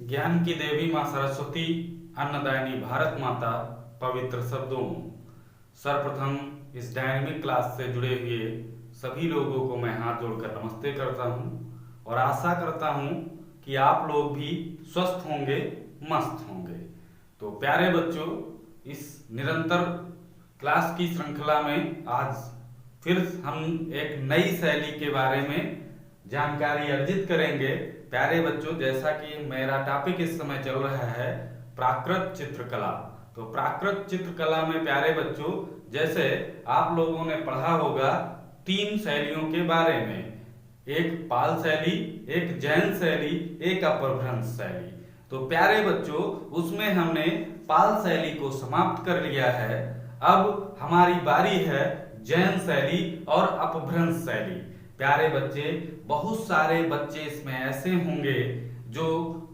ज्ञान की देवी माँ सरस्वती, अन्नदायिनी भारत माता, पवित्र शब्दों। सर्वप्रथम इस डायनेमिक क्लास से जुड़े हुए सभी लोगों को मैं हाथ जोड़कर नमस्ते करता हूँ और आशा करता हूँ कि आप लोग भी स्वस्थ होंगे, मस्त होंगे। तो प्यारे बच्चों, इस निरंतर क्लास की श्रृंखला में आज फिर हम एक नई शैली के बारे में जानकारी अर्जित करेंगे। प्यारे बच्चों, जैसा कि मेरा टॉपिक इस समय चल रहा है प्राकृत चित्रकला, तो प्राकृत चित्रकला में प्यारे बच्चों, जैसे आप लोगों ने पढ़ा होगा 3 शैलियों के बारे में, एक पाल शैली, एक जैन शैली, एक अपभ्रंश शैली। तो प्यारे बच्चों, उसमें हमने पाल शैली को समाप्त कर लिया है। अब हमारी बारी है जैन शैली और अपभ्रंश शैली। प्यारे बच्चे, बहुत सारे बच्चे इसमें ऐसे होंगे जो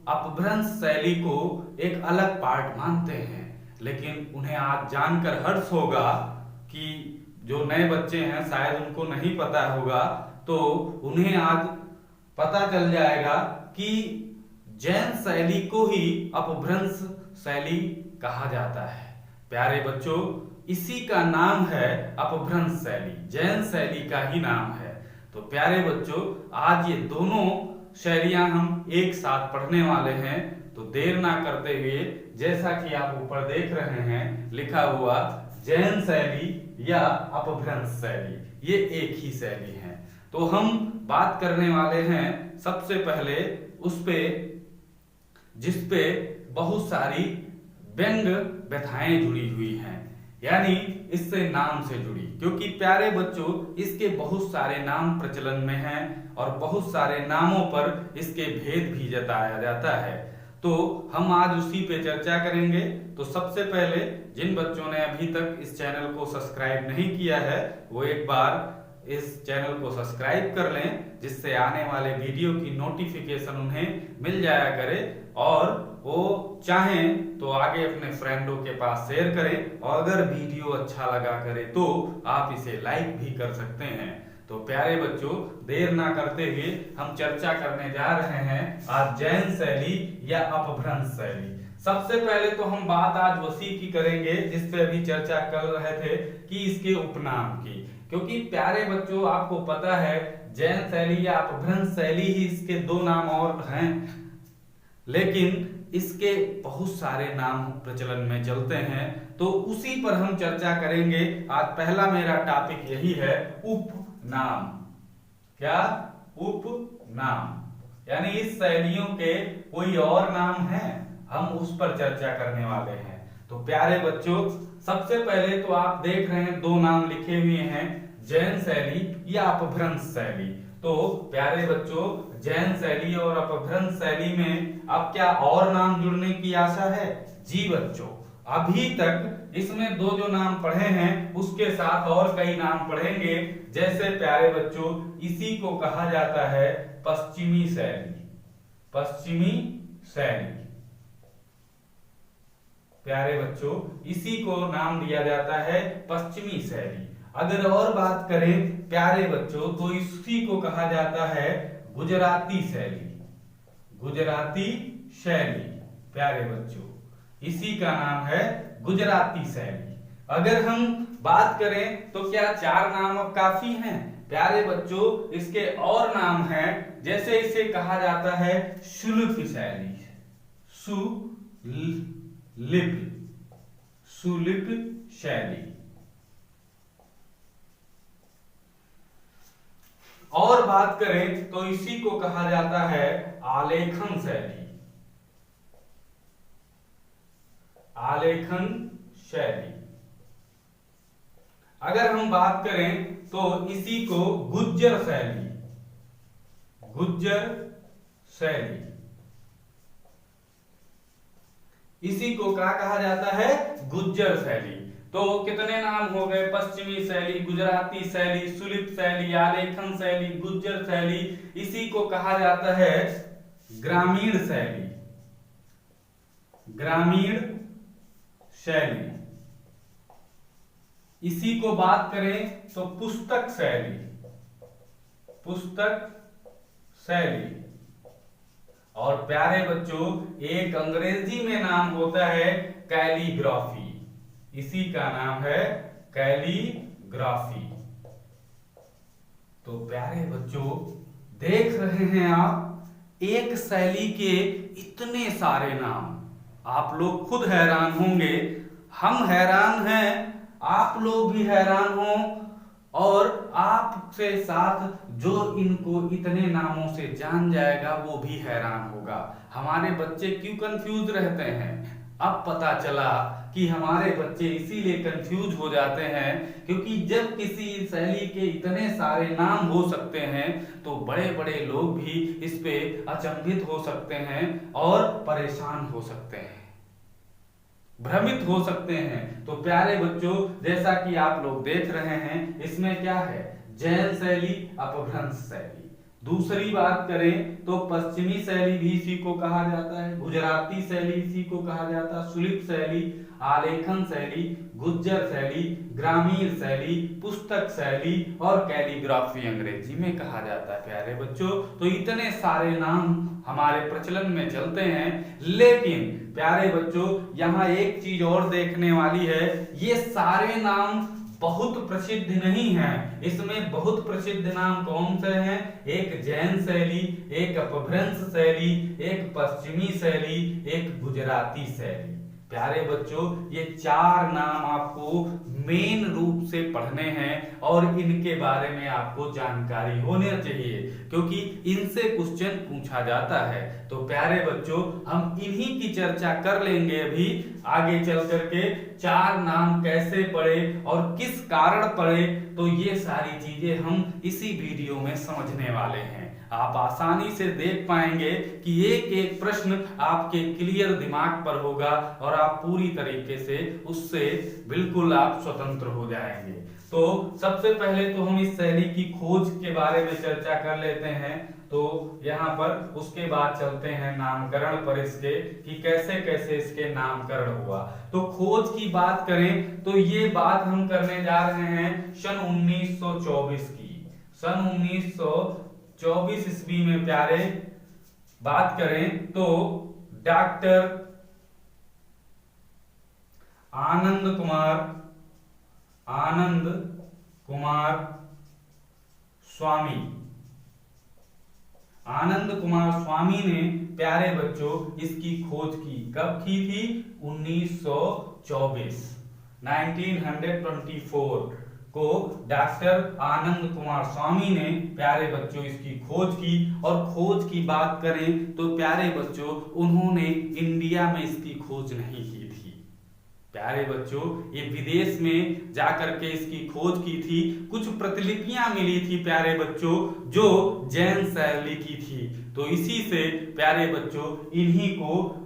अपभ्रंश शैली को एक अलग पार्ट मानते हैं, लेकिन उन्हें आज जानकर हर्ष होगा कि जो नए बच्चे हैं शायद उनको नहीं पता होगा, तो उन्हें आज पता चल जाएगा कि जैन शैली को ही अपभ्रंश शैली कहा जाता है। प्यारे बच्चों, इसी का नाम है अपभ्रंश शैली, जैन शैली का ही नाम है। तो प्यारे बच्चों, आज ये दोनों शैलियां हम एक साथ पढ़ने वाले हैं। तो देर ना करते हुए, जैसा कि आप ऊपर देख रहे हैं लिखा हुआ जैन शैली या अपभ्रंश शैली, ये एक ही शैली है। तो हम बात करने वाले हैं सबसे पहले उस पे जिसपे बहुत सारी व्यंग व्यथाएं जुड़ी हुई हैं, यानी इससे नाम से जुड़ी, क्योंकि प्यारे बच्चों इसके बहुत सारे नाम प्रचलन में हैं और बहुत सारे नामों पर इसके भेद भी जताया जाता है। तो हम आज उसी पे चर्चा करेंगे। तो सबसे पहले जिन बच्चों ने अभी तक इस चैनल को सब्सक्राइब नहीं किया है, वो एक बार इस चैनल को सब्सक्राइब कर लें, जिससे आने वाले वीडियो की नोटिफिकेशन उन्हें मिल जाया करे और वो चाहें तो आगे अपने फ्रेंडों के पास शेयर करें, और अगर वीडियो अच्छा लगा करे तो आप इसे लाइक भी कर सकते हैं। तो प्यारे बच्चों, देर ना करते हुए हम चर्चा करने जा रहे हैं आज जैन शैली या अपभ्रंश शैली। सबसे पहले तो हम बात आज वसी की करेंगे, जिस पे अभी चर्चा कर रहे थे कि इसके उपनाम की, क्योंकि प्यारे बच्चों आपको पता है जैन शैली या अपभ्रंश शैली ही इसके 2 नाम और हैं, लेकिन इसके बहुत सारे नाम प्रचलन में चलते हैं। तो उसी पर हम चर्चा करेंगे। आज पहला मेरा टॉपिक यही है, उपनाम। क्या? उपनाम, यानी इस शैलियों के कोई और नाम है, हम उस पर चर्चा करने वाले हैं। तो प्यारे बच्चों, सबसे पहले तो आप देख रहे हैं 2 नाम लिखे हुए हैं, जैन शैली या अपभ्रंश शैली। तो प्यारे बच्चों, जैन शैली और अपभ्रंश शैली में अब क्या और नाम जुड़ने की आशा है? जी बच्चों, अभी तक इसमें 2 जो नाम पढ़े हैं उसके साथ और कई नाम पढ़ेंगे। जैसे प्यारे बच्चों, इसी को कहा जाता है पश्चिमी शैली। पश्चिमी शैली, प्यारे बच्चों, इसी को नाम दिया जाता है पश्चिमी शैली। अगर और बात करें प्यारे बच्चों, तो इसी को कहा जाता है गुजराती शैली। गुजराती शैली, प्यारे बच्चों, इसी का नाम है गुजराती शैली। अगर हम बात करें तो क्या 4 नाम अब काफी हैं? प्यारे बच्चों, इसके और नाम हैं, जैसे इसे कहा जाता है सुलिप शैली। सुलिप शैली। और बात करें तो इसी को कहा जाता है आलेखन शैली। आलेखन शैली। अगर हम बात करें तो इसी को गुज्जर शैली। गुज्जर शैली, इसी को क्या कहा जाता है? गुज्जर शैली। तो कितने नाम हो गए? पश्चिमी शैली, गुजराती शैली, सुलिप शैली, आलेखन शैली, गुज्जर शैली। इसी को कहा जाता है ग्रामीण शैली। ग्रामीण शैली। इसी को बात करें तो पुस्तक शैली। पुस्तक शैली। और प्यारे बच्चों एक अंग्रेजी में नाम होता है कैलीग्राफी, इसी का नाम है कैलीग्राफी। तो प्यारे बच्चों देख रहे हैं आप एक शैली के इतने सारे नाम, आप लोग खुद हैरान होंगे, हम हैरान हैं, आप लोग भी हैरान हो और आपसे साथ जो इनको इतने नामों से जान जाएगा वो भी हैरान होगा। हमारे बच्चे क्यों कंफ्यूज रहते हैं? अब पता चला कि हमारे बच्चे इसीलिए कंफ्यूज हो जाते हैं क्योंकि जब किसी शैली के इतने सारे नाम हो सकते हैं तो बड़े बड़े लोग भी इस पे अचंभित हो सकते हैं और परेशान हो सकते हैं, भ्रमित हो सकते हैं। तो प्यारे बच्चों जैसा कि आप लोग देख रहे हैं इसमें क्या है, जैन शैली, अपभ्रंश शैली। दूसरी बात करें तो पश्चिमी शैली भी इसी को कहा जाता है, गुजराती शैली इसी को कहा जाता है, सुलिप शैली, आलेखन शैली, गुज्जर शैली, ग्रामीण शैली, पुस्तक शैली और कैलीग्राफी अंग्रेजी में कहा जाता है। प्यारे बच्चों तो इतने सारे नाम हमारे प्रचलन में चलते हैं, लेकिन प्यारे बच्चों यहाँ एक चीज और देखने वाली है, ये सारे नाम बहुत प्रसिद्ध नहीं हैं। इसमें बहुत प्रसिद्ध नाम कौन से हैं? एक जैन शैली, एक अपभ्रंश शैली, एक पश्चिमी शैली, एक गुजराती शैली। प्यारे बच्चों ये चार नाम आपको मेन रूप से पढ़ने हैं और इनके बारे में आपको जानकारी होनी चाहिए क्योंकि इनसे क्वेश्चन पूछा जाता है। तो प्यारे बच्चों हम इन्हीं की चर्चा कर लेंगे अभी आगे चल करके, चार नाम कैसे पढ़े और किस कारण पढ़े, तो ये सारी चीजें हम इसी वीडियो में समझने वाले हैं। आप आसानी से देख पाएंगे कि एक एक प्रश्न आपके क्लियर दिमाग पर होगा और आप पूरी तरीके से उससे बिल्कुल आप स्वतंत्र हो जाएंगे। तो सबसे पहले तो हम इस शैली की खोज के बारे में चर्चा कर लेते हैं। तो यहाँ पर उसके बाद चलते हैं नामकरण पर इसके कि कैसे कैसे इसके नामकरण हुआ। तो खोज की बात करें तो ये बात हम करने जा रहे हैं सन 1924 की। सन 1924 ईस्वी में प्यारे बात करें तो डॉक्टर आनंद कुमार स्वामी ने प्यारे बच्चों इसकी खोज की। कब की थी? 1924 को डॉक्टर आनंद कुमार स्वामी ने प्यारे बच्चों इसकी खोज की। और खोज की बात करें तो प्यारे बच्चों उन्होंने इंडिया में इसकी खोज नहीं की थी। प्यारे बच्चों ये विदेश में जाकर के इसकी खोज की थी। कुछ प्रतिलिपियां मिली थी प्यारे बच्चों जो जैन शैली की थी। तो इसी से प्यारे बच्चों इन्हीं को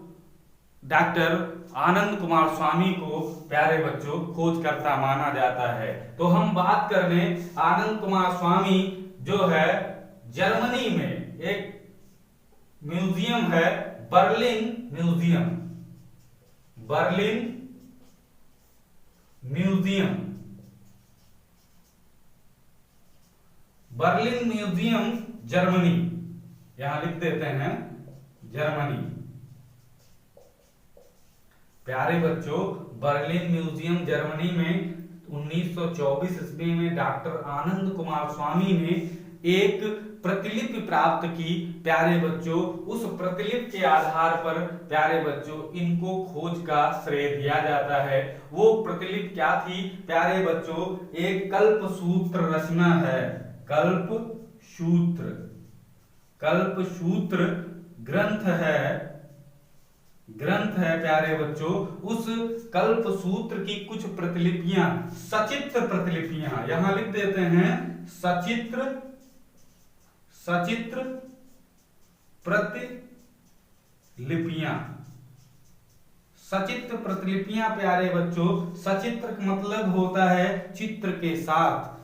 डॉक्टर आनंद कुमार स्वामी को प्यारे बच्चों खोजकर्ता माना जाता है। तो हम बात कर लें आनंद कुमार स्वामी जो है जर्मनी में एक म्यूजियम है, बर्लिन म्यूजियम जर्मनी, यहां लिख देते हैं जर्मनी। प्यारे बच्चों बर्लिन म्यूजियम जर्मनी में 1924 ईस्वी में डॉक्टर आनंद कुमार स्वामी ने एक प्रतिलिपि प्राप्त की। प्यारे बच्चों उस प्रतिलिपि के आधार पर प्यारे बच्चों इनको खोज का श्रेय दिया जाता है। वो प्रतिलिपि क्या थी? प्यारे बच्चों एक कल्पसूत्र रचना है, कल्पसूत्र ग्रंथ है प्यारे बच्चों। उस कल्पसूत्र की कुछ प्रतिलिपियां, सचित्र प्रतिलिपियां, यहां लिख देते हैं सचित्र प्रतिलिपियां प्यारे बच्चों। सचित्र मतलब होता है चित्र के साथ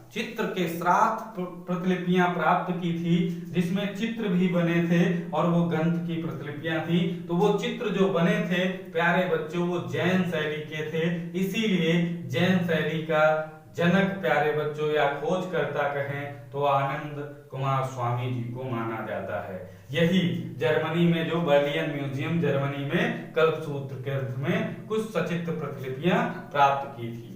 प्रतिलिपियां प्राप्त की थी जिसमें चित्र भी बने थे और वो ग्रंथ की प्रतिलिपियां थी। तो वो चित्र जो बने थे प्यारे बच्चों वो जैन शैली के थे, इसीलिए जैन शैली का जनक प्यारे बच्चों या खोजकर्ता कहें तो आनंद कुमार स्वामी जी को माना जाता है। यही जर्मनी में जो बर्लिन म्यूजियम जर्मनी में कल्पसूत्र ग्रंथ में कुछ सचित्र प्रतिलिपियां प्राप्त की थी।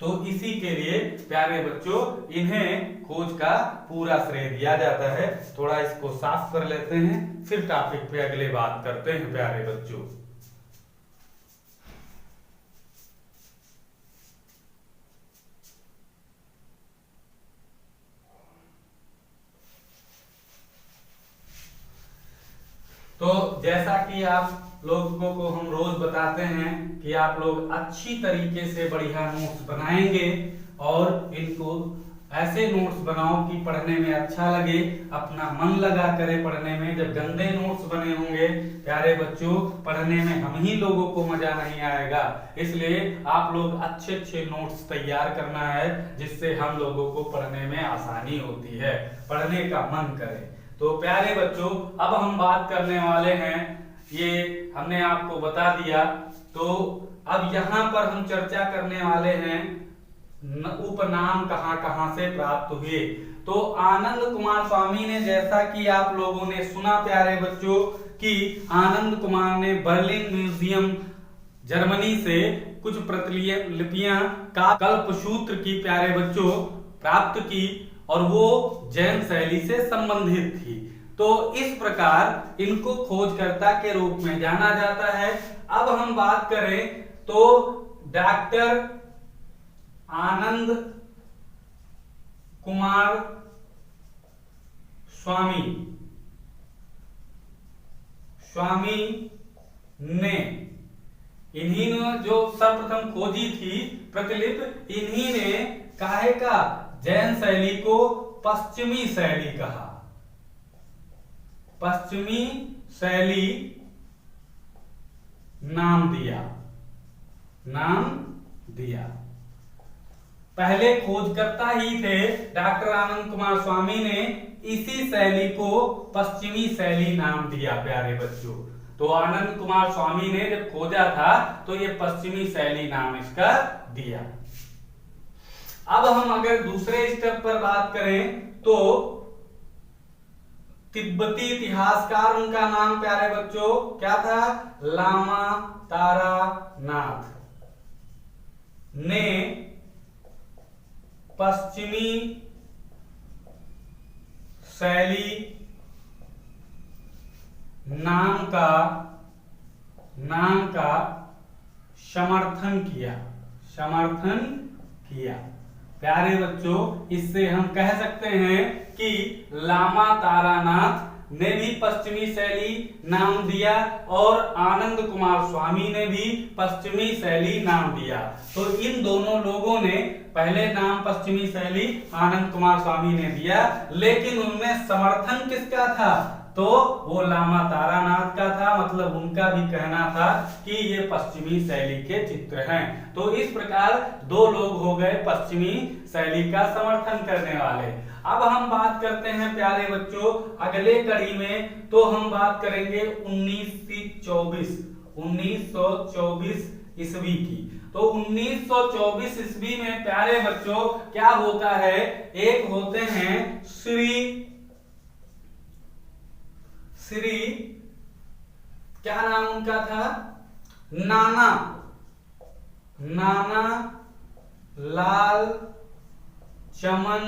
तो इसी के लिए प्यारे बच्चों इन्हें खोज का पूरा श्रेय दिया जाता है। थोड़ा इसको साफ कर लेते हैं, फिर टॉपिक पे अगले बात करते हैं प्यारे बच्चों। तो जैसा कि आप लोगों को हम रोज बताते हैं कि आप लोग अच्छी तरीके से बढ़िया नोट्स बनाएंगे और इनको ऐसे नोट्स बनाओ कि पढ़ने में अच्छा लगे, अपना मन लगा करे पढ़ने में। जब गंदे नोट्स बने होंगे प्यारे बच्चों, पढ़ने में हम ही लोगों को मजा नहीं आएगा। इसलिए आप लोग अच्छे अच्छे नोट्स तैयार करना है, जिससे हम लोगों को पढ़ने में आसानी होती है, पढ़ने का मन करे। तो प्यारे बच्चों अब हम बात करने वाले हैं, ये हमने आपको बता दिया। तो अब यहाँ पर हम चर्चा करने वाले हैं उपनाम कहाँ कहाँ से प्राप्त हुए। तो आनंद कुमार स्वामी ने, जैसा कि आप लोगों ने सुना प्यारे बच्चों कि आनंद कुमार ने बर्लिन म्यूजियम जर्मनी से कुछ प्रतिलिपियां का कल्पसूत्र की प्यारे बच्चों प्राप्त की और वो जैन शैली से संबंधित थी। तो इस प्रकार इनको खोजकर्ता के रूप में जाना जाता है। अब हम बात करें तो डॉक्टर आनंद कुमार स्वामी ने, इन्हीं ने जो सर्वप्रथम खोजी थी प्रतिलिपि, इन्हीं ने काहे का जैन शैली को पश्चिमी शैली कहा, पश्चिमी शैली नाम दिया। पहले खोजकर्ता ही थे डॉक्टर आनंद कुमार स्वामी ने इसी शैली को पश्चिमी शैली नाम दिया प्यारे बच्चों। तो आनंद कुमार स्वामी ने जब खोजा था तो ये पश्चिमी शैली नाम इसका दिया। अब हम अगर दूसरे स्टेप पर बात करें तो तिब्बती इतिहासकार, उनका नाम प्यारे बच्चों क्या था, लामा तारानाथ ने पश्चिमी शैली नाम का समर्थन किया। प्यारे बच्चों इससे हम कह सकते हैं कि लामा तारानाथ ने भी पश्चिमी शैली नाम दिया और आनंद कुमार स्वामी ने भी पश्चिमी शैली नाम दिया। तो इन दोनों लोगों ने पहले नाम पश्चिमी शैली आनंद कुमार स्वामी ने दिया, लेकिन उनमें समर्थन किसका था, तो वो लामा तारानाथ का था। मतलब उनका भी कहना था कि ये पश्चिमी शैली के चित्र हैं। तो इस प्रकार दो लोग हो गए पश्चिमी शैली का समर्थन करने वाले। अब हम बात करते हैं प्यारे बच्चों अगले कड़ी में, तो हम बात करेंगे 1924 ईस्वी की। तो 1924 ईस्वी में प्यारे बच्चों क्या होता है, एक होते हैं श्री क्या नाम उनका था, नाना लाल चमन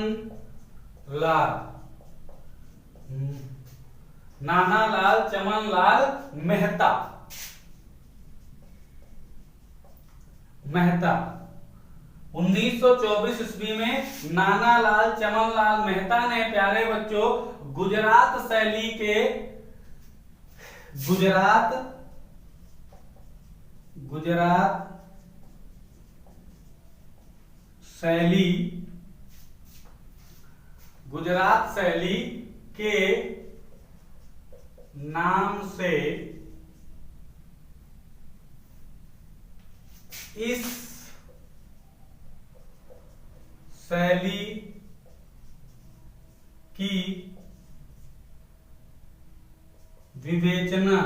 लाल मेहता। 1924 ईस्वी में नाना लाल चमन लाल मेहता ने प्यारे बच्चों गुजरात शैली के नाम से इस शैली की विवेचना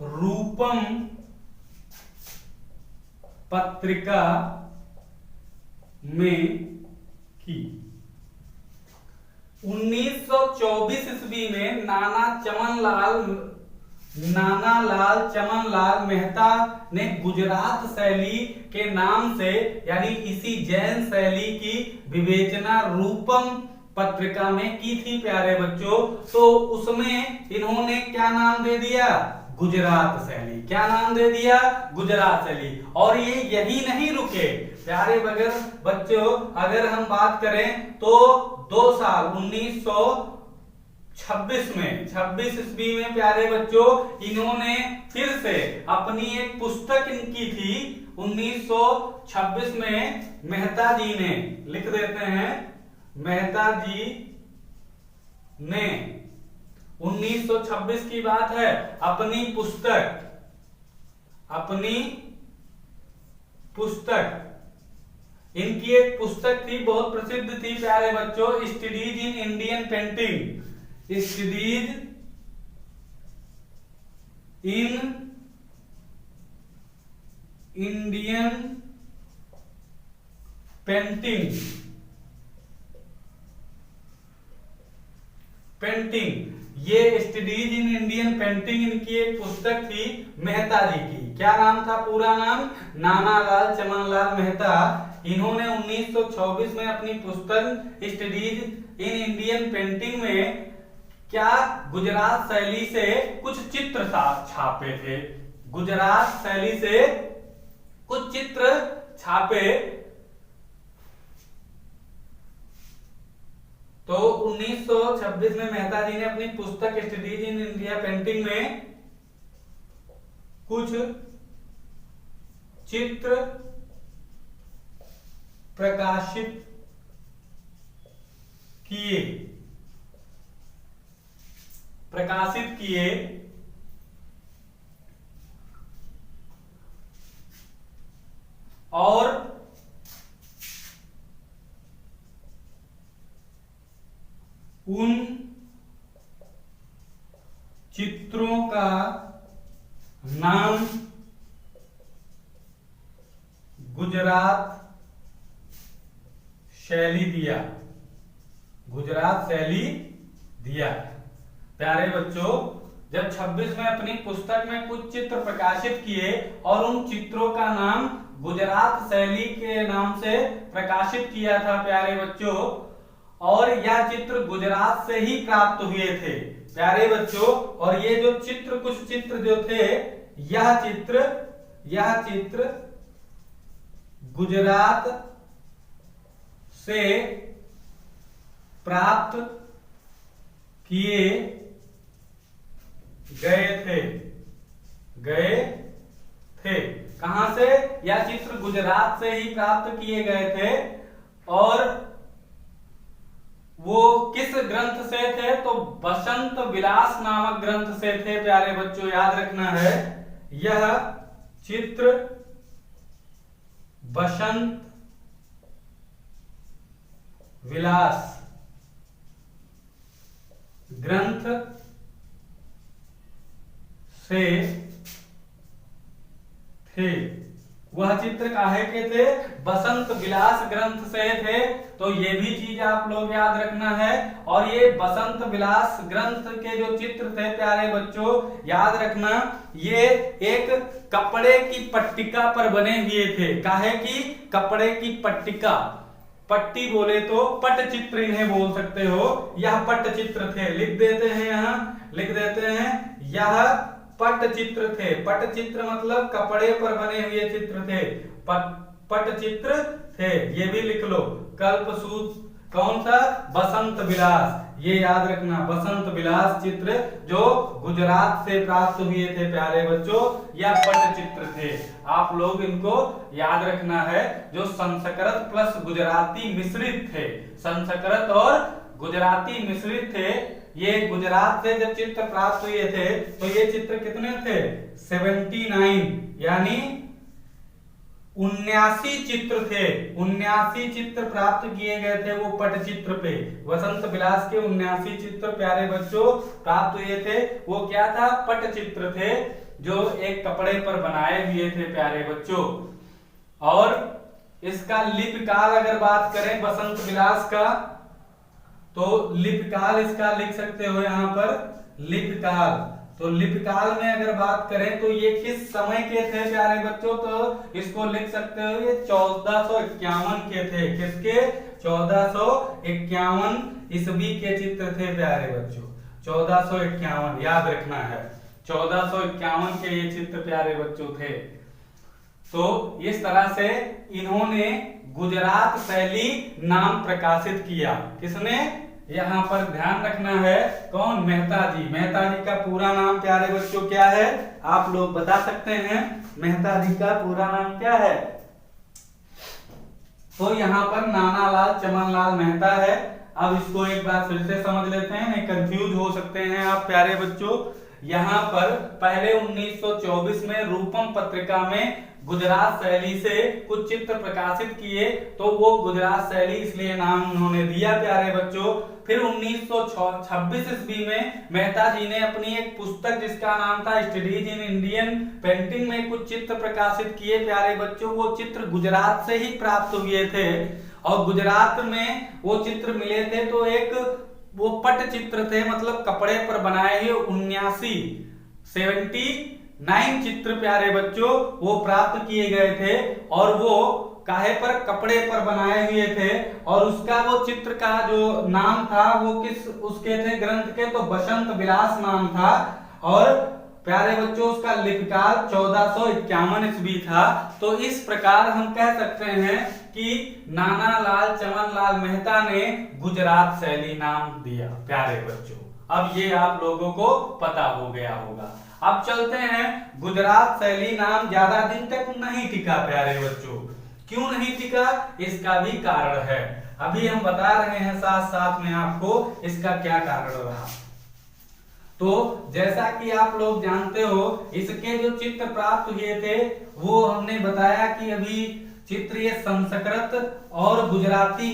रूपम पत्रिका में की। 1924 ईस्वी में नाना लाल चमन लाल मेहता ने गुजरात शैली के नाम से यानी इसी जैन शैली की विवेचना रूपम पत्रिका में की थी प्यारे बच्चों। तो उसमें इन्होंने क्या नाम दे दिया? गुजरात शैली। क्या नाम दे दिया? गुजरात शैली। और ये यही नहीं रुके प्यारे बच्चों, अगर हम बात करें तो 2 साल 26 ईस्वी में प्यारे बच्चों इन्होंने फिर से अपनी एक पुस्तक इनकी थी 1926 में मेहता जी ने, लिख देते हैं, मेहता जी ने 1926 की बात है, अपनी पुस्तक इनकी एक पुस्तक थी, बहुत प्रसिद्ध थी प्यारे बच्चों, studies in Indian painting. Studies in Indian painting. ये स्टडीज इन इंडियन पेंटिंग इनकी एक पुस्तक थी मेहता जी की। क्या नाम था? पूरा नाम नाना लाल चमन लाल मेहता। इन्होंने 1924 में अपनी पुस्तक स्टडीज इन इंडियन पेंटिंग में क्या गुजरात शैली से कुछ चित्र छापे थे। गुजरात शैली से कुछ चित्र छापे। तो 1926 में मेहता जी ने अपनी पुस्तक स्टडीज इन इंडिया पेंटिंग में कुछ चित्र प्रकाशित किए और उन चित्रों का नाम गुजरात शैली दिया। गुजरात शैली दिया। प्यारे बच्चों, जब 26 में अपनी पुस्तक में कुछ चित्र प्रकाशित किए और उन चित्रों का नाम गुजरात शैली के नाम से प्रकाशित किया था प्यारे बच्चों, और यह चित्र गुजरात से ही प्राप्त हुए थे प्यारे बच्चों। और ये जो चित्र, कुछ चित्र जो थे, यह चित्र गुजरात से प्राप्त किए गए थे। कहां से? यह चित्र गुजरात से ही प्राप्त किए गए थे। और वो किस ग्रंथ से थे? तो बसंत विलास नामक ग्रंथ से थे प्यारे बच्चों, याद रखना है। यह चित्र बसंत विलास ग्रंथ से थे। वह चित्र काहे के थे? बसंत विलास ग्रंथ से थे। तो ये भी चीज आप लोग याद रखना है। और ये बसंत विलास ग्रंथ के जो चित्र थे प्यारे बच्चों, याद रखना, ये एक कपड़े की पट्टिका पर बने हुए थे। काहे की? कपड़े की पट्टिका। पट्टी बोले तो पटचित्र इन्हें बोल सकते हो। यह पटचित्र थे। लिख देते हैं, यहां लिख देते हैं, यह पटचित्र थे। पटचित्र मतलब कपड़े पर बने हुए चित्र थे, पटचित्र थे। ये भी लिख लो। कल्पसूत्र कौन सा? बसंत विलास। ये याद रखना, बसंत विलास चित्र जो गुजरात से प्राप्त हुए थे प्यारे बच्चों, यह पटचित्र थे। आप लोग इनको याद रखना है, जो संस्कृत प्लस गुजराती मिश्रित थे। संस्कृत और गुजराती मिश्रित थे। ये गुजरात से जब चित्र प्राप्त हुए थे तो ये चित्र कितने थे? 79, यानी 79 चित्र थे। 79 चित्र प्राप्त किए गए थे वो पटचित्र पे। वसंत विलास के 79 चित्र प्यारे बच्चों प्राप्त हुए थे। वो क्या था? पटचित्र थे, जो एक कपड़े पर बनाए हुए थे प्यारे बच्चों। और इसका लिपिकाल अगर बात करें बसंत विलास का, तो लिपिकाल इसका लिख सकते हो यहां पर लिपिकाल। तो लिपिकाल में अगर बात करें तो ये किस समय के थे प्यारे बच्चों, तो इसको लिख सकते हो ये 1451 के थे। किसके? 1451 ईस्वी के चित्र थे प्यारे बच्चों। 1451 याद रखना है, 1451 के ये चित्र प्यारे बच्चों थे। तो इस तरह से इन्होंने गुजरात शैली नाम प्रकाशित किया। किसने? यहाँ पर ध्यान रखना है, कौन? मेहता जी। मेहता जी का पूरा नाम प्यारे बच्चों क्या है? आप लोग बता सकते हैं मेहता जी का पूरा नाम क्या है? तो यहाँ पर नानालाल चमनलाल मेहता है। अब इसको एक बार फिर से समझ लेते हैं, नहीं कंफ्यूज हो सकते हैं आप प्यारे बच्चों। यहाँ पर पहले 1924 में रूपम पत्रिका में गुजरात शैली से कुछ चित्र प्रकाशित किए, तो वो गुजरात शैली इसलिए नाम उन्होंने दिया प्यारे बच्चों। फिर 1926 ईस्वी में मेहता जी ने अपनी एक पुस्तक जिसका नाम था स्टडीज इन इंडियन पेंटिंग में कुछ चित्र प्रकाशित किए प्यारे बच्चों। वो चित्र गुजरात से ही प्राप्त हुए थे और गुजरात में वो चित्र मिले थे। तो एक वो पट चित्र थे, मतलब कपड़े पर बनाए हुए 79 चित्र प्यारे बच्चों वो प्राप्त किए गए थे और वो काहे पर? कपड़े पर बनाए हुए थे। और उसका वो चित्र का जो नाम था वो किस उसके थे ग्रंथ के? तो बसंत विलास नाम था। और प्यारे बच्चों उसका लिपिकाल 1451 ईस्वी था। तो इस प्रकार हम कह सकते हैं कि नानालाल चमनलाल मेहता ने गुजरात शैली नाम दिया प्यारे बच्चों। अब ये आप लोगों को पता हो गया होगा। अब चलते हैं, गुजरात शैली नाम ज्यादा दिन तक नहीं टिका प्यारे बच्चों। क्यों नहीं टिका? इसका भी कारण है, अभी हम बता रहे हैं साथ साथ में आपको इसका क्या कारण रहा। तो जैसा कि आप लोग जानते हो, इसके जो चित्र प्राप्त हुए थे वो हमने बताया कि अभी चित्र ये संस्कृत और गुजराती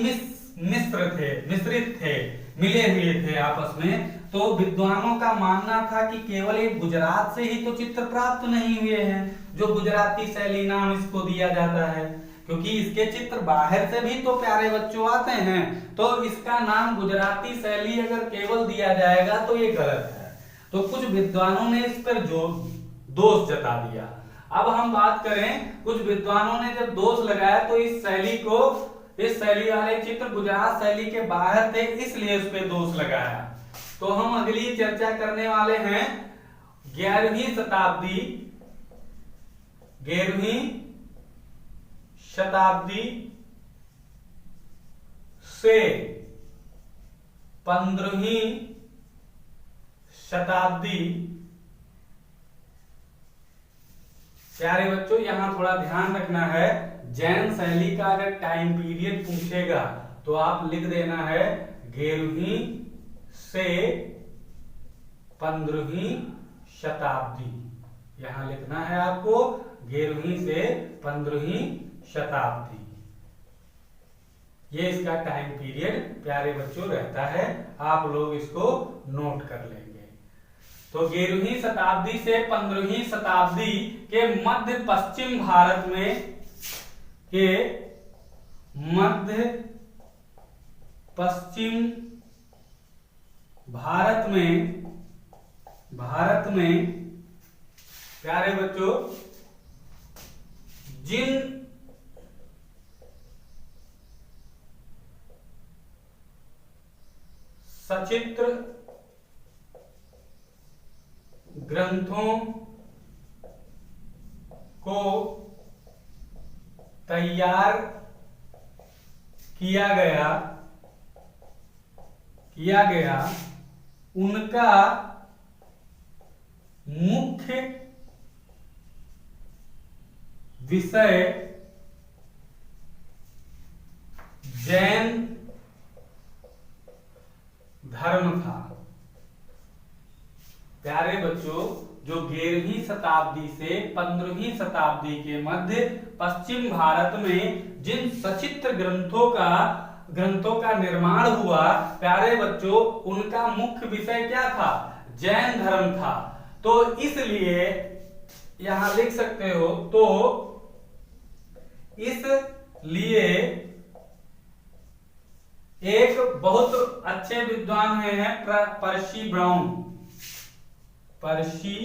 मिश्रित थे, मिले हुए थे आपस में। तो विद्वानों का मानना था कि केवल एक गुजरात से ही तो चित्र प्राप्त नहीं हुए हैं जो गुजराती शैली नाम इसको दिया जाता है, क्योंकि इसके चित्र बाहर से भी तो प्यारे बच्चों आते हैं। तो इसका नाम गुजराती शैली अगर केवल दिया जाएगा तो ये गलत है। तो कुछ विद्वानों ने इस पर जो दोष जता दिया। अब हम बात करें, कुछ विद्वानों ने जब दोष लगाया तो इस शैली वाले चित्र गुजरात शैली के बाहर थे इसलिए उस पर दोष लगाया। तो हम अगली चर्चा करने वाले हैं 11वीं शताब्दी से 15वीं शताब्दी। प्यारे बच्चों यहां थोड़ा ध्यान रखना है, जैन शैली का अगर टाइम पीरियड पूछेगा तो आप लिख देना है 11वीं से 15वीं शताब्दी। यहां लिखना है आपको 11वीं से 15वीं शताब्दी। ये इसका टाइम पीरियड प्यारे बच्चों रहता है, आप लोग इसको नोट कर लेंगे। तो 11वीं शताब्दी से 15वीं शताब्दी के मध्य पश्चिम भारत में प्यारे बच्चों जिन सचित्र ग्रंथों को तैयार किया गया उनका मुख्य विषय जैन धर्म था। प्यारे बच्चों जो 11वीं शताब्दी से 15वीं शताब्दी के मध्य पश्चिम भारत में जिन सचित्र ग्रंथों का निर्माण हुआ प्यारे बच्चों उनका मुख्य विषय क्या था? जैन धर्म था। तो इसलिए यहां लिख सकते हो, तो इसलिए एक बहुत अच्छे विद्वान हैं पर्सी ब्राउन। पर्सी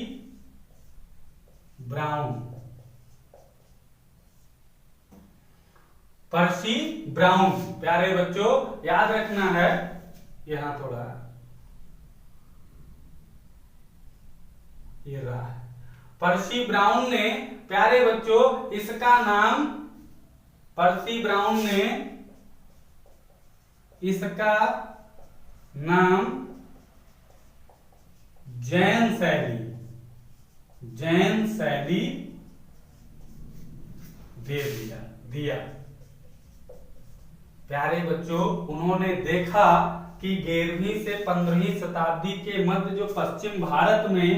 ब्राउन, पर्सी ब्राउन प्यारे बच्चों याद रखना है। यहां थोड़ा ये रहा है। पर्सी ब्राउन ने प्यारे बच्चों इसका नाम, पर्सी ब्राउन ने इसका नाम जैन शैली, जैन शैली दे दिया। प्यारे बच्चों उन्होंने देखा कि 11वीं से 15वीं शताब्दी के मध्य जो पश्चिम भारत में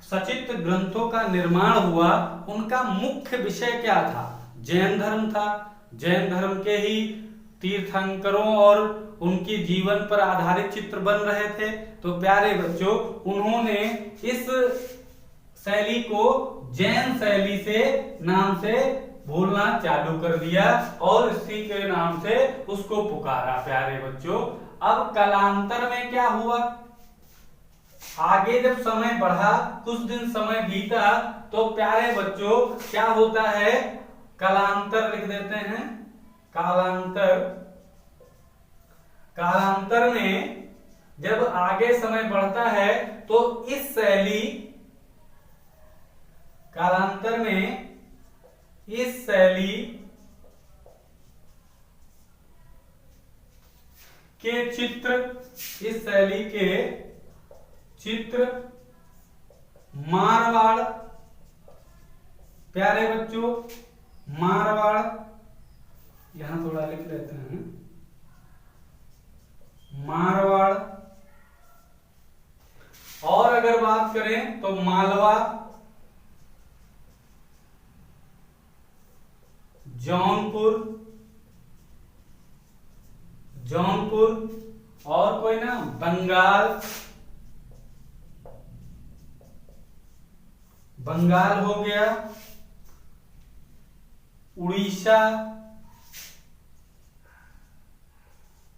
सचित्र ग्रंथों का निर्माण हुआ, उनका मुख्य विषय क्या था? जैन धर्म था। जैन धर्म के ही तीर्थंकरों और उनके जीवन पर आधारित चित्र बन रहे थे। तो प्यारे बच्चों उन्होंने इस शैली को जैन शैली से नाम से बोलना चालू कर दिया और इसी के नाम से उसको पुकारा। प्यारे बच्चों अब कालांतर में क्या हुआ, आगे जब समय बढ़ा, कुछ दिन समय बीता, तो प्यारे बच्चों क्या होता है, कालांतर लिख देते हैं। कालांतर, कालांतर में जब आगे समय बढ़ता है तो इस शैली, कालांतर में इस शैली के चित्र, इस शैली के चित्र मारवाड़, प्यारे बच्चों मारवाड़, यहां थोड़ा लिख लेते हैं, मारवाड़, और अगर बात करें तो मालवा, जौनपुर, जौनपुर, और कोई ना बंगाल, बंगाल हो गया, उड़ीसा,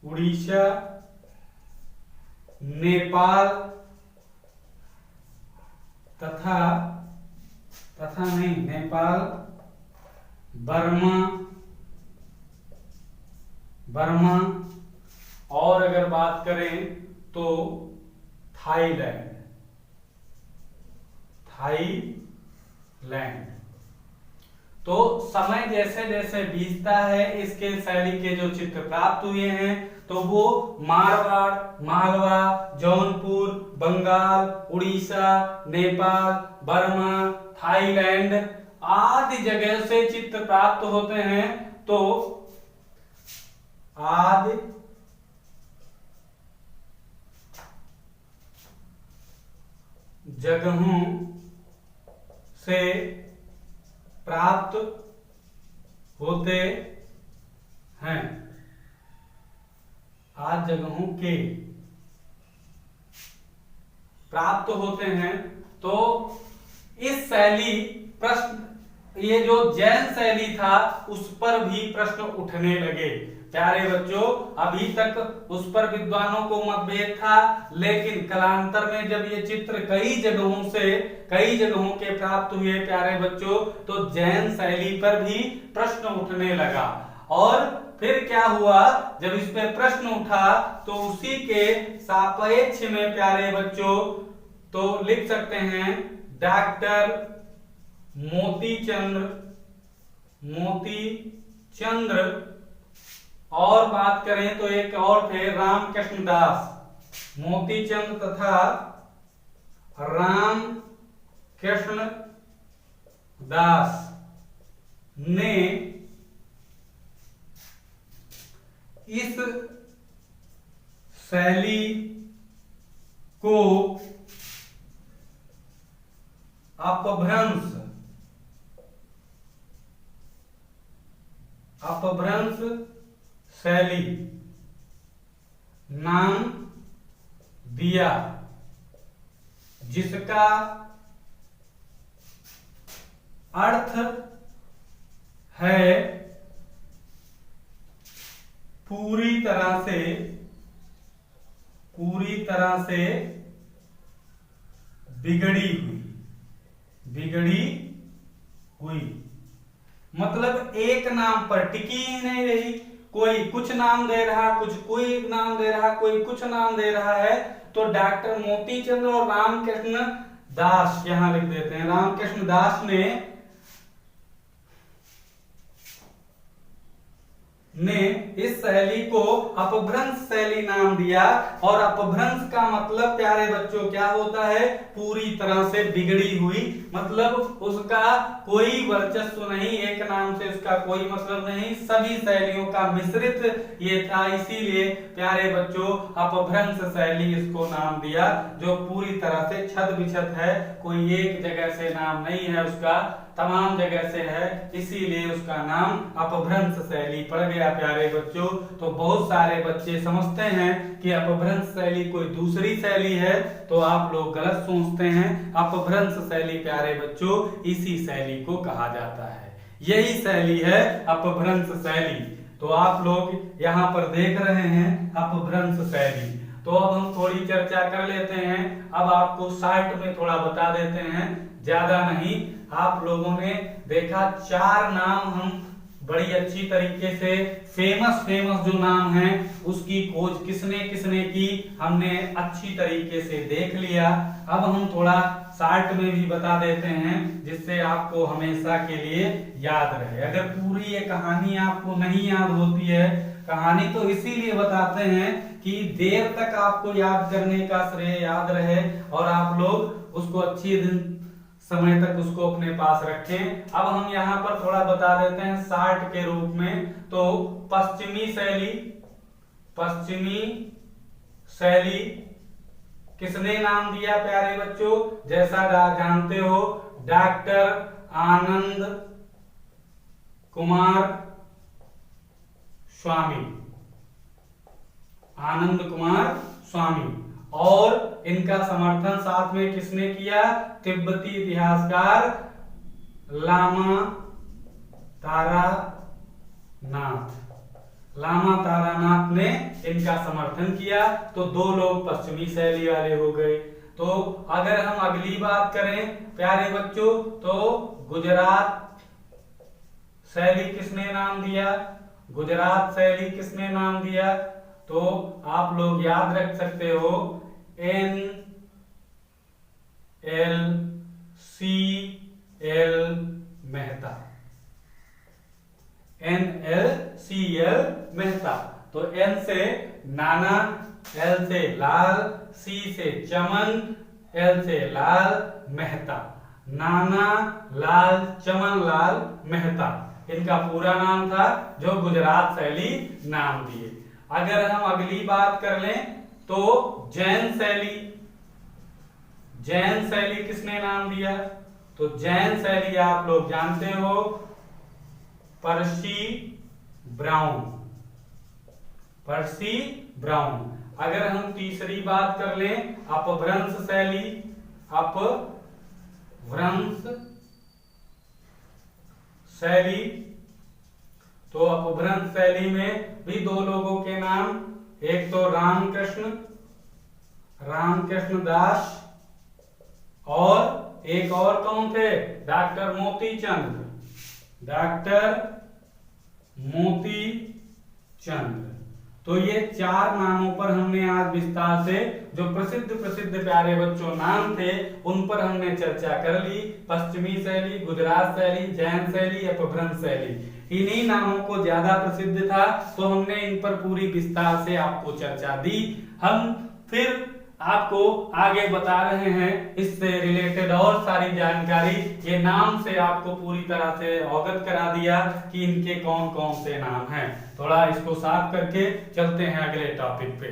उड़ीसा, नेपाल तथा नहीं नेपाल, बर्मा, बर्मा, और अगर बात करें तो थाईलैंड, थाईलैंड। तो समय जैसे जैसे बीतता है इसके शैली के जो चित्र प्राप्त हुए हैं तो वो मारवाड़, मालवा, जौनपुर, बंगाल, उड़ीसा, नेपाल, बर्मा, थाईलैंड आदि जगह से चित्र प्राप्त होते हैं। तो आदि जगहों से प्राप्त होते हैं, आज जगहों के प्राप्त होते हैं। तो इस शैली प्रश्न, ये जो जैन शैली था उस पर भी प्रश्न उठने लगे। प्यारे बच्चों अभी तक उस पर विद्वानों को मतभेद था, लेकिन कालांतर में जब ये चित्र कई जगहों के प्राप्त हुए प्यारे बच्चों, तो जैन शैली पर भी प्रश्न उठने लगा। और फिर क्या हुआ, जब इस पे प्रश्न उठा तो उसी के सापेक्ष में प्यारे बच्चों तो लिख सकते हैं डॉक्टर मोतीचंद्र, और बात करें तो एक और थे रामकृष्ण दास। मोतीचंद तथा रामकृष्ण दास ने इस शैली को अपभ्रंश शैली नाम दिया, जिसका अर्थ है पूरी तरह से बिगड़ी हुई मतलब एक नाम पर टिकी ही नहीं रही। कोई कुछ नाम दे रहा, कोई नाम दे रहा, कोई कुछ नाम दे रहा है। तो डॉक्टर मोतीचंद और रामकृष्ण दास, यहां लिख देते हैं, रामकृष्ण दास ने इस शैली को अपभ्रंश शैली नाम दिया। और अपभ्रंश का मतलब प्यारे बच्चों क्या होता है? पूरी तरह से बिगड़ी हुई, मतलब उसका कोई वर्चस्व नहीं, एक नाम से उसका कोई मतलब नहीं, सभी शैलियों का मिश्रित ये था। इसीलिए प्यारे बच्चों अपभ्रंश शैली इसको नाम दिया, जो पूरी तरह से छद विछद है, कोई एक जगह से नाम नहीं है उसका, तमाम जगह से है, इसीलिए उसका नाम अपभ्रंश शैली पड़ गया प्यारे बच्चों। तो बहुत सारे बच्चे समझते हैं कि अपभ्रंश शैली कोई दूसरी शैली है, तो आप लोग गलत सोचते हैं। अपभ्रंश शैली प्यारे बच्चों इसी शैली को कहा जाता है, यही शैली है अपभ्रंश शैली। तो आप लोग यहाँ पर देख रहे हैं अपभ्रंश शैली। तो अब हम थोड़ी चर्चा कर लेते हैं। अब आपको शार्ट में थोड़ा बता देते हैं, ज्यादा नहीं। आप लोगों ने देखा 4 नाम हम बड़ी अच्छी तरीके से फेमस जो नाम है उसकी खोज किसने की, हमने अच्छी तरीके से देख लिया। अब हम थोड़ा शार्ट में भी बता देते हैं, जिससे आपको हमेशा के लिए याद रहे। अगर पूरी ये कहानी आपको नहीं याद होती है, कहानी तो इसीलिए बताते हैं कि देर तक आपको याद करने का श्रेय याद रहे और आप लोग उसको अच्छी समय तक उसको अपने पास रखें। अब हम यहाँ पर थोड़ा बता देते हैं शार्ट के रूप में। तो पश्चिमी शैली किसने नाम दिया प्यारे बच्चों? जैसा जानते हो डॉक्टर आनंद कुमार स्वामी। और इनका समर्थन साथ में किसने किया? तिब्बती इतिहासकार लामा तारानाथ ने इनका समर्थन किया। तो 2 लोग पश्चिमी शैली वाले हो गए। तो अगर हम अगली बात करें प्यारे बच्चों, तो गुजरात शैली किसने नाम दिया? तो आप लोग याद रख सकते हो NLCL मेहता। तो N से नाना, L से लाल, C से चमन, L से लाल मेहता। नाना लाल चमन लाल मेहता इनका पूरा नाम था, जो गुजरात शैली नाम दिए। अगर हम अगली बात कर लें तो जैन शैली किसने नाम दिया? तो जैन शैली आप लोग जानते हो पर्सी ब्राउन। अगर हम तीसरी बात कर लें अपभ्रंश शैली, तो अपभ्रंश शैली में भी 2 लोगों के नाम, एक तो रामकृष्ण दास और एक और कौन थे? डॉक्टर मोतीचंद। तो ये 4 नामों पर हमने आज विस्तार से जो प्रसिद्ध प्यारे बच्चों नाम थे उन पर हमने चर्चा कर ली। पश्चिमी शैली, गुजरात शैली, जैन शैली, अपभ्रंश शैली, इन्हीं नामों को ज्यादा प्रसिद्ध था, तो हमने इन पर पूरी विस्तार से आपको चर्चा दी। हम फिर आपको आगे बता रहे हैं इससे रिलेटेड और सारी जानकारी। ये नाम से आपको पूरी तरह से अवगत करा दिया कि इनके कौन कौन से नाम हैं। थोड़ा इसको साफ करके चलते हैं अगले टॉपिक पे।